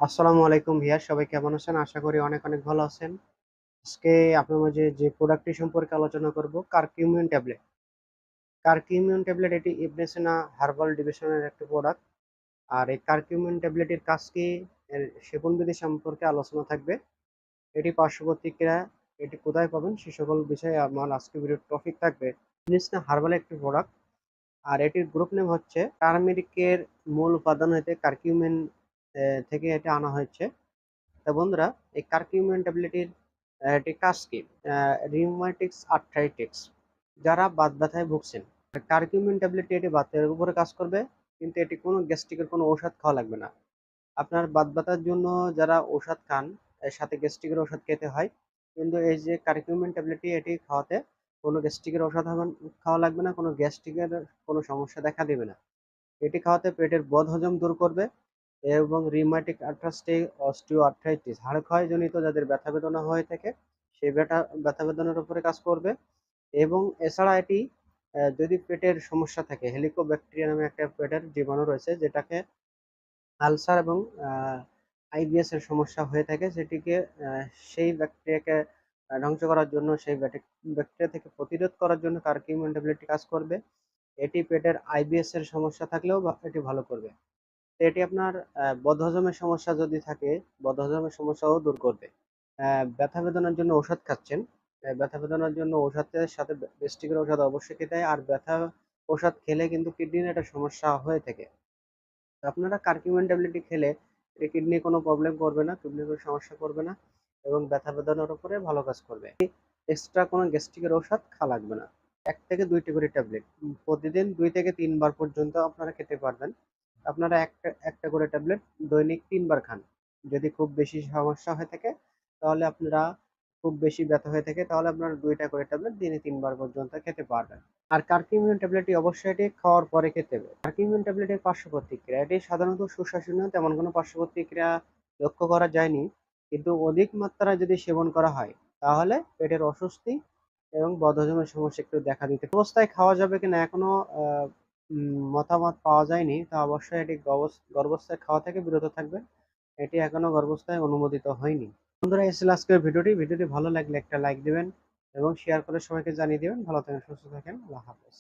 আসসালামু আলাইকুম ভিউয়ার, সবাই কেমন আছেন? আশা করি অনেক অনেক ভালো আছেন। আজকে আপনার মাঝে যে প্রোডাক্টটি সম্পর্কে আলোচনা করব, কারকিউমিন ট্যাবলেট। কারকিউমিন ট্যাবলেট এটি ইবনে সিনা হার্বাল ডিভিশনের একটি প্রোডাক্ট। আর এই কারকিউমিন ট্যাবলেটের কাজ কি, এর সেবনবিধি সম্পর্কে আলোচনা থাকবে। এটি পার্শ্ব প্রতিক্রিয়া, এটি কোথায় পাবেন সে সকল বিষয়ে আমার আজকে ভিডিওর টপিক থাকবে। ইবনে সিনা হার্বাল একটি প্রোডাক্ট, আর এটির গ্রুপ নেম হচ্ছে টার্মেরিকের মূল উপাদান হইতে কারকিউমিন থেকে এটা আনা হয়েছে। তা বন্ধুরা, এই কারকিউমিন ট্যাবলেটের একটি কাজ কি? রিউমাটিক্স আর্থ্রাইটিস, যারা বাত ব্যথায় ভুগছেন, কারকিউমিন ট্যাবলেটটি এটি বাতের উপরে কাজ করবে, কিন্তু এটি কোনো গ্যাস্ট্রিকের কোনো ঔষধ খাওয়া লাগবে না। আপনার বাত ব্যথার জন্য যারা ঔষধ খান, এর সাথে গ্যাস্ট্রিকের ওষুধ খেতে হয়, কিন্তু এই যে কারকিউমিন ট্যাবলেটটি এটি খাওয়াতে কোনো গ্যাস্ট্রিকের ওষুধ খাওয়া লাগবে না, কোনো গ্যাস্ট্রিকের কোনো সমস্যা দেখা দেবে না। এটি খাওয়াতে পেটের বদহজম দূর করবে এবং রিউমাটিক আর্থ্রাইটিস, অস্টিও আর্থ্রাইটিস, হাড় ক্ষয়জনিত যাদের ব্যথা বেদনা হয়ে থাকে, সেই ব্যথা বেদনার উপরে কাজ করবে। এবং এছাড়া এটি যদি পেটের সমস্যা থাকে, হেলিকোব্যাকটেরিয়া নামে একটা পেটের জীবাণু রয়েছে, যেটাকে আলসার এবং আইবিএস এর সমস্যা হয়ে থাকে, সেটিকে সেই ব্যাকটেরিয়াকে ধ্বংস করার জন্য, সেই ব্যাকটেরিয়া থেকে প্রতিরোধ করার জন্য কারকিউমিন ট্যাবলেটটি কাজ করবে। এটি পেটের আইবিএস এর সমস্যা থাকলেও এটি ভালো করবে। তো এটি আপনার বদহজমের সমস্যা যদি থাকে, বদহজমের সমস্যাও দূর করবে। ব্যথা বেদনার জন্য ঔষধ খাচ্ছেন, ব্যথা বেদনার জন্য ঔষধের সাথে গ্যাস্ট্রিকের ঔষধ অবশ্যই খেতে হয়। আর ব্যথা ঔষধ খেলে কিন্তু কিডনির একটা সমস্যা হয়ে থাকে। তো আপনারা কারকিউমিন ট্যাবলেটটি খেলে এটি কিডনি কোনো প্রবলেম করবে না, কিডনির কোনো সমস্যা করবে না, এবং ব্যথা বেদনার উপরে ভালো কাজ করবে। এক্সট্রা কোনো গ্যাস্ট্রিকের ঔষধ খাওয়া লাগবে না। ১ থেকে ২টি করে ট্যাবলেট প্রতিদিন ২ থেকে ৩ বার পর্যন্ত আপনারা খেতে পারবেন। আপনারা একটা করে ট্যাবলেট দৈনিক ৩ বার খান। যদি খুব বেশি সমস্যা হয়ে থাকে, তাহলে আপনারা, খুব বেশি ব্যথা হয়ে থাকে, তাহলে আপনারা ২ টা করে ট্যাবলেট দিনে ৩ বার পর্যন্ত খেতে পারবেন। আর কারকিউমিন ট্যাবলেটটি অবশ্যই এটি খাওয়ার পরে খেতে হবে। কারকিউমিন ট্যাবলেটের পার্শ্ব প্রতিক্রিয়া, এটি সাধারণত সুশ্বাসনীয়, তেমন কোনো পার্শ্ব প্রতিক্রিয়া লক্ষ্য করা যায়নি। কিন্তু অধিক মাত্রায় যদি সেবন করা হয়, তাহলে পেটের অস্বস্তি এবং বদহজমের সমস্যা একটু দেখা দিতে পারে। অবস্থায় খাওয়া যাবে কিনা এখনো মতামত পাওয়া যায়নি। তা অবশ্যই এটি গর্ভাবস্থায় খাওয়া থেকে বিরত থাকবেন। এটি এখনো গর্ভাবস্থায় অনুমোদিত হয়নি। বন্ধুরা, এই ছিল আজকের ভিডিওটি ভালো লাগলে একটা লাইক দিবেন এবং শেয়ার করে সবাইকে জানিয়ে দিবেন। ভালো থাকেন, সুস্থ থাকেন। আল্লাহ হাফেজ।